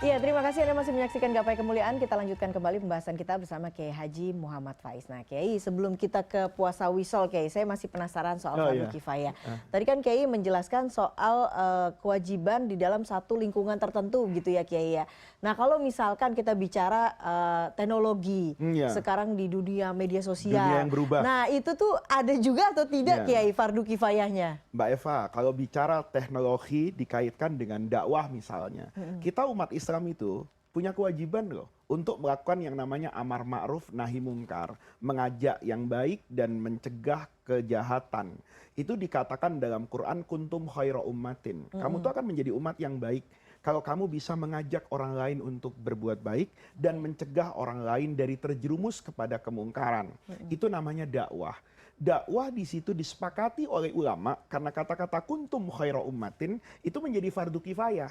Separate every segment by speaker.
Speaker 1: Iya, terima kasih Anda masih menyaksikan Gapai Kemuliaan. Kita lanjutkan kembali pembahasan kita bersama Kiai Haji Muhammad Faiz. Nah, Kiai, sebelum kita ke puasa wisol, Kiai, saya masih penasaran soal
Speaker 2: Oh
Speaker 1: fardu
Speaker 2: iya.
Speaker 1: kifayah. Tadi kan Kiai menjelaskan soal kewajiban di dalam satu lingkungan tertentu gitu ya, Kiai ya. Nah, kalau misalkan kita bicara teknologi
Speaker 2: Iya.
Speaker 1: sekarang di dunia media
Speaker 2: Dunia
Speaker 1: sosial.
Speaker 2: yang berubah.
Speaker 1: Nah, itu tuh ada juga atau tidak,
Speaker 2: Iya.
Speaker 1: Kiai, fardu kifayahnya?
Speaker 2: Mbak Eva, kalau bicara teknologi dikaitkan dengan dakwah misalnya, kita umat Islam itu punya kewajiban loh untuk melakukan yang namanya amar ma'ruf nahi mungkar, mengajak yang baik dan mencegah kejahatan. Itu dikatakan dalam Quran kuntum khaira ummatin. Kamu tuh akan menjadi umat yang baik kalau kamu bisa mengajak orang lain untuk berbuat baik dan mencegah orang lain dari terjerumus kepada kemungkaran. Itu namanya dakwah. Dakwah di situ disepakati oleh ulama karena kata-kata kuntum khaira ummatin itu menjadi fardu kifayah.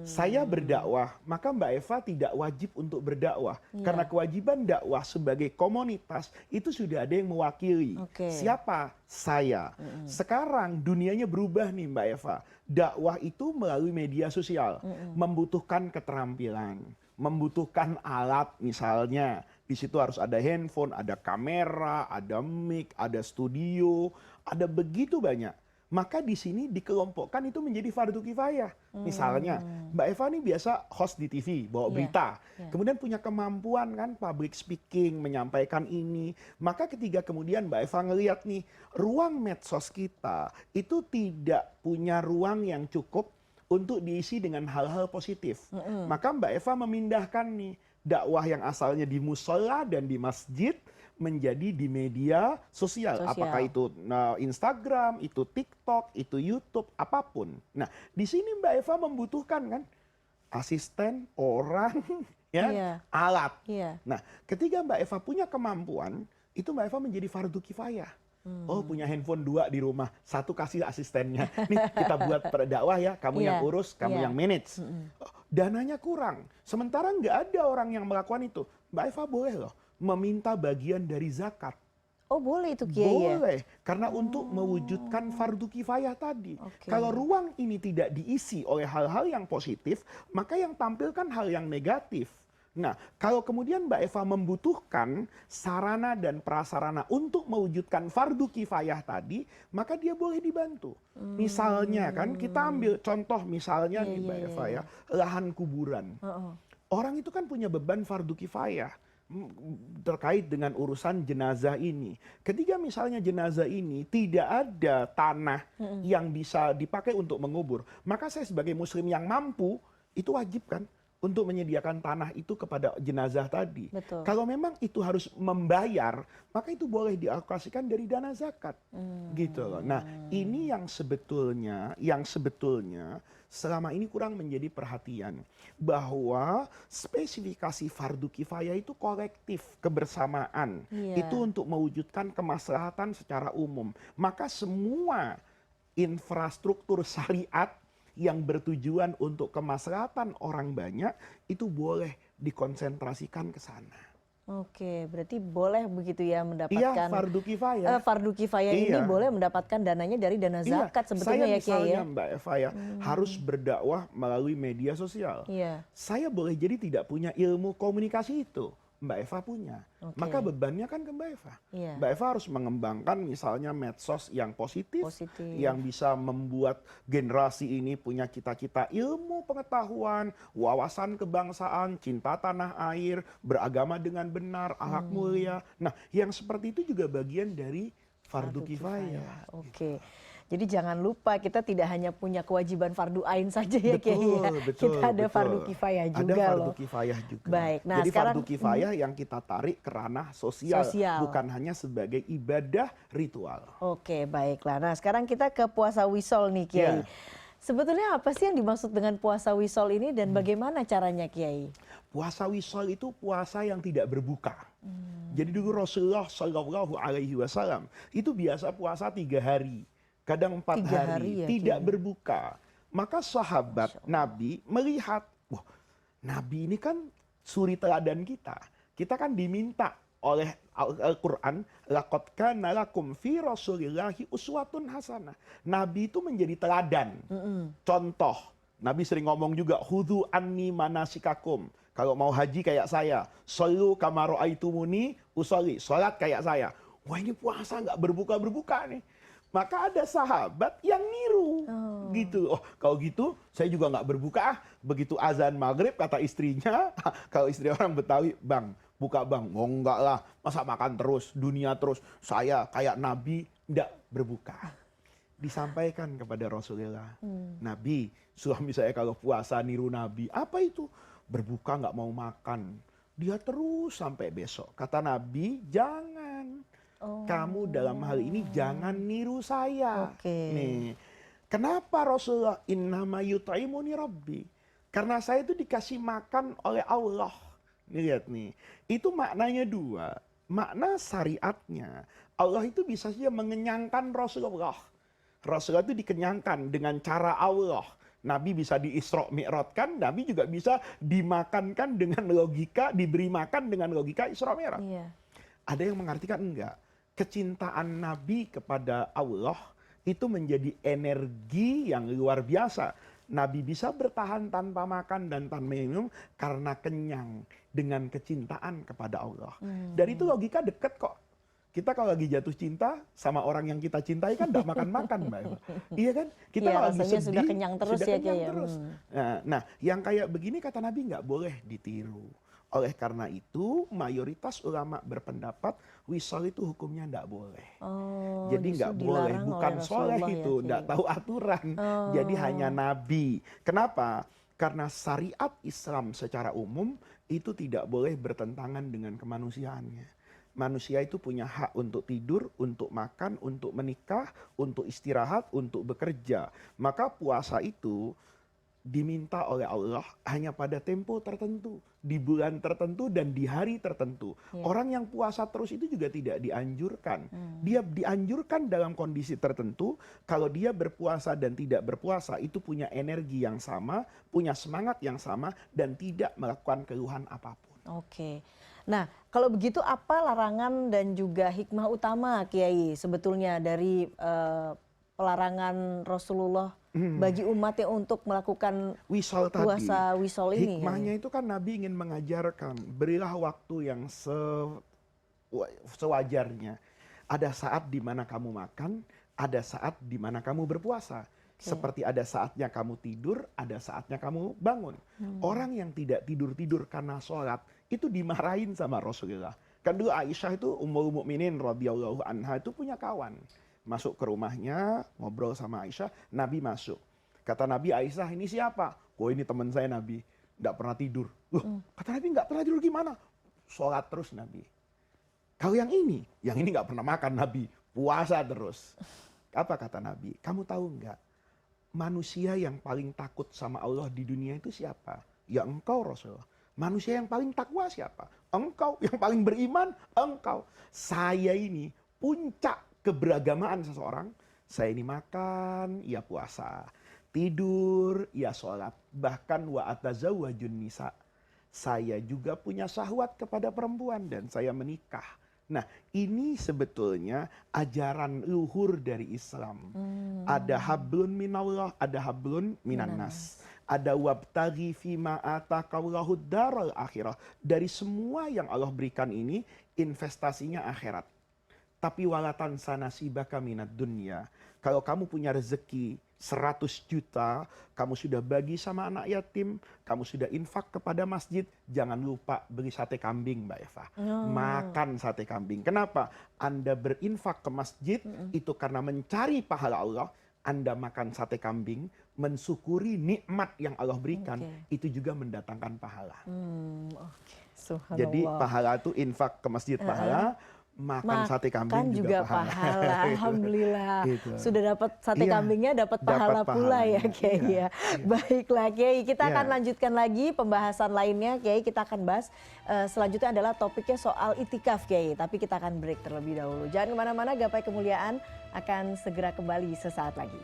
Speaker 2: Saya berdakwah, maka Mbak Eva tidak wajib untuk berdakwah. Karena kewajiban dakwah sebagai komunitas itu sudah ada yang mewakili.
Speaker 1: Oke.
Speaker 2: Siapa? Saya. Sekarang dunianya berubah nih Mbak Eva. Dakwah itu melalui media sosial. Membutuhkan keterampilan. Membutuhkan alat misalnya. Di situ harus ada handphone, ada kamera, ada mic, ada studio. Ada begitu banyak. Maka di sini dikelompokkan itu menjadi fardu kifayah. Misalnya, Mbak Eva ini biasa host di TV, bawa berita. Kemudian punya kemampuan kan public speaking, menyampaikan ini. Maka ketika kemudian Mbak Eva ngelihat nih, ruang medsos kita itu tidak punya ruang yang cukup untuk diisi dengan hal-hal positif. Maka Mbak Eva memindahkan nih, dakwah yang asalnya di musola dan di masjid menjadi di media sosial. Apakah itu Instagram, itu TikTok, itu YouTube, apapun. Nah, di sini Mbak Eva membutuhkan kan asisten, orang, ya, alat. Nah, ketika Mbak Eva punya kemampuan, itu Mbak Eva menjadi fardu kifayah. Oh, punya handphone 2 di rumah, 1 kasih asistennya. Nih kita buat dakwah ya, kamu yang urus, kamu yang manage. Dananya kurang. Sementara nggak ada orang yang melakukan itu. Mbak Eva boleh loh meminta bagian dari zakat.
Speaker 1: Oh, boleh itu, Kiai ya?
Speaker 2: Boleh, karena untuk mewujudkan fardu kifayah tadi. Kalau ruang ini tidak diisi oleh hal-hal yang positif, maka yang tampilkan hal yang negatif. Nah, kalau kemudian Mbak Eva membutuhkan sarana dan prasarana untuk mewujudkan fardu kifayah tadi, maka dia boleh dibantu. Misalnya kan, kita ambil contoh misalnya nih Mbak Eva ya, lahan kuburan. Orang itu kan punya beban fardu kifayah terkait dengan urusan jenazah ini. Ketika misalnya jenazah ini tidak ada tanah yang bisa dipakai untuk mengubur, maka saya sebagai muslim yang mampu, itu wajib kan untuk menyediakan tanah itu kepada jenazah tadi.
Speaker 1: Betul.
Speaker 2: Kalau memang itu harus membayar, maka itu boleh dialokasikan dari dana zakat. Gitu loh. Nah, ini yang sebetulnya selama ini kurang menjadi perhatian. Bahwa spesifikasi fardu kifayah itu kolektif, kebersamaan. Itu untuk mewujudkan kemaslahatan secara umum. Maka semua infrastruktur syariat yang bertujuan untuk kemaslahatan orang banyak itu boleh dikonsentrasikan ke sana.
Speaker 1: Oke, berarti boleh begitu ya mendapatkan.
Speaker 2: Iya, fardu kifayah.
Speaker 1: Fardu kifayah ini boleh mendapatkan dananya dari dana zakat sebetulnya ya, Kiai ya.
Speaker 2: Saya misalnya Mbak Eva ya harus berdakwah melalui media sosial. Saya boleh jadi tidak punya ilmu komunikasi itu. Mbak Eva punya. Maka bebannya kan ke Mbak Eva. Mbak Eva harus mengembangkan misalnya medsos yang positif. Yang bisa membuat generasi ini punya cita-cita ilmu pengetahuan, wawasan kebangsaan, cinta tanah air, beragama dengan benar, akhlak mulia. Nah, yang seperti itu juga bagian dari fardu kifayah.
Speaker 1: Oke. Jadi jangan lupa kita tidak hanya punya kewajiban fardu ain saja ya, Kiai ya. Kita ada fardu kifayah juga
Speaker 2: loh. Ada fardu
Speaker 1: loh.
Speaker 2: kifayah juga.
Speaker 1: Baik. Nah,
Speaker 2: jadi
Speaker 1: sekarang
Speaker 2: fardu kifayah yang kita tarik ke ranah sosial, bukan hanya sebagai ibadah ritual.
Speaker 1: Oke, baiklah. Nah, sekarang kita ke puasa wisol nih, Kiai. Sebetulnya apa sih yang dimaksud dengan puasa wisol ini dan bagaimana caranya, Kiai?
Speaker 2: Puasa wisol itu puasa yang tidak berbuka. Jadi dulu Rasulullah Shallallahu Alaihi Wasallam itu biasa puasa 3 hari. Kadang 4 hari, tidak berbuka. Maka sahabat Nabi melihat, wah, Nabi ini kan suri teladan kita. Kita kan diminta oleh Al-Quran, laqad kana lakum fi rasulillahi uswatun hasanah. Nabi itu menjadi teladan, contoh. Nabi sering ngomong juga, khudhu anni manasikakum. Kalau mau haji kayak saya, shollu kama ra'aitumuni usolli, sholat kayak saya. Wah ini puasa nggak berbuka-berbuka nih. Maka ada sahabat yang niru. Gitu. Oh, kalau gitu saya juga nggak berbuka. Begitu azan maghrib kata istrinya, kalau istri orang Betawi, bang, buka bang. Oh enggak lah, masa makan terus, dunia terus. Saya kayak Nabi, enggak berbuka. Disampaikan kepada Rasulullah. Nabi, suami saya kalau puasa niru Nabi. Apa itu? Berbuka nggak mau makan. Dia terus sampai besok. Kata Nabi, jangan. Kamu dalam hal ini jangan niru saya. Nih, kenapa Rasulullah innama yut'imuni rabbi? Karena saya itu dikasih makan oleh Allah. Nih lihat nih. Itu maknanya dua. Makna syariatnya, Allah itu bisa saja mengenyangkan Rasulullah. Rasulullah itu dikenyangkan dengan cara Allah. Nabi bisa di-Isra Mi'rajkan, Nabi juga bisa dimakankan dengan logika, diberi makan dengan logika Isra Mi'raj. Iya. Ada yang mengartikan enggak. Kecintaan Nabi kepada Allah itu menjadi energi yang luar biasa. Nabi bisa bertahan tanpa makan dan tanpa minum karena kenyang dengan kecintaan kepada Allah. Dan itu logika dekat kok. Kita kalau lagi jatuh cinta sama orang yang kita cintai kan tidak makan-makan, Mbak Eva. Iya kan? Kita kalau lagi sedih,
Speaker 1: sudah kenyang terus
Speaker 2: sudah
Speaker 1: ya,
Speaker 2: kenyang terus. Nah, yang kayak begini kata Nabi nggak boleh ditiru. Oleh karena itu mayoritas ulama berpendapat wisol itu hukumnya tidak boleh. Jadi nggak boleh, bukan soleh itu, nggak tahu aturan. Jadi hanya Nabi. Kenapa? Karena syariat Islam secara umum itu tidak boleh bertentangan dengan kemanusiaannya. Manusia itu punya hak untuk tidur, untuk makan, untuk menikah, untuk istirahat, untuk bekerja. Maka puasa itu diminta oleh Allah hanya pada tempo tertentu, di bulan tertentu dan di hari tertentu. Orang yang puasa terus itu juga tidak dianjurkan. Dia dianjurkan dalam kondisi tertentu. Kalau dia berpuasa dan tidak berpuasa itu punya energi yang sama, punya semangat yang sama dan tidak melakukan keluhan apapun.
Speaker 1: Oke. Nah, kalau begitu apa larangan dan juga hikmah utama Kiai sebetulnya dari pelarangan Rasulullah bagi umatnya untuk melakukan puasa wisol ini?
Speaker 2: Hikmahnya itu kan Nabi ingin mengajarkan, berilah waktu yang sewajarnya. Ada saat di mana kamu makan, ada saat di mana kamu berpuasa. Seperti ada saatnya kamu tidur, ada saatnya kamu bangun. Orang yang tidak tidur-tidur karena sholat, itu dimarahin sama Rasulullah. Kan dulu Aisyah itu Ummul Mukminin radhiyallahu anha itu punya kawan. Masuk ke rumahnya, ngobrol sama Aisyah, Nabi masuk. Kata Nabi, Aisyah ini siapa? Oh ini teman saya Nabi, nggak pernah tidur. Kata Nabi, nggak pernah tidur gimana? Sholat terus Nabi. Kalau yang ini nggak pernah makan Nabi, puasa terus. Apa kata Nabi? Kamu tahu nggak? Manusia yang paling takut sama Allah di dunia itu siapa? Ya engkau Rasulullah. Manusia yang paling takwa siapa? Engkau. Yang paling beriman? Engkau. Saya ini puncak keberagamaan seseorang. Saya ini makan, ya puasa. Tidur, ya sholat. Bahkan wa atazawwajun nisa. Saya juga punya syahwat kepada perempuan dan saya menikah. Nah, ini sebetulnya ajaran luhur dari Islam. Ada hablun minallah, ada hablun minannas. Ada wabtaghi fima atakallahu daral akhirah. Dari semua yang Allah berikan ini, investasinya akhirat. Tapi walatan sanasibaka minad dunya. Kalau kamu punya rezeki 100 juta, kamu sudah bagi sama anak yatim, kamu sudah infak kepada masjid, jangan lupa beli sate kambing Mbak Eva. Makan sate kambing. Kenapa? Anda berinfak ke masjid, itu karena mencari pahala Allah. Anda makan sate kambing, mensyukuri nikmat yang Allah berikan, itu juga mendatangkan pahala. Jadi pahala itu infak ke masjid pahala, makan sate kambing juga pahala.
Speaker 1: Alhamdulillah. Gitu. Sudah dapat sate kambingnya, dapat pahala pula ya Kiai. Baiklah Kiai, kita akan lanjutkan lagi pembahasan lainnya Kiai. Kita akan bahas selanjutnya adalah topiknya soal itikaf Kiai. Tapi kita akan break terlebih dahulu. Jangan kemana-mana, Gapai Kemuliaan akan segera kembali sesaat lagi.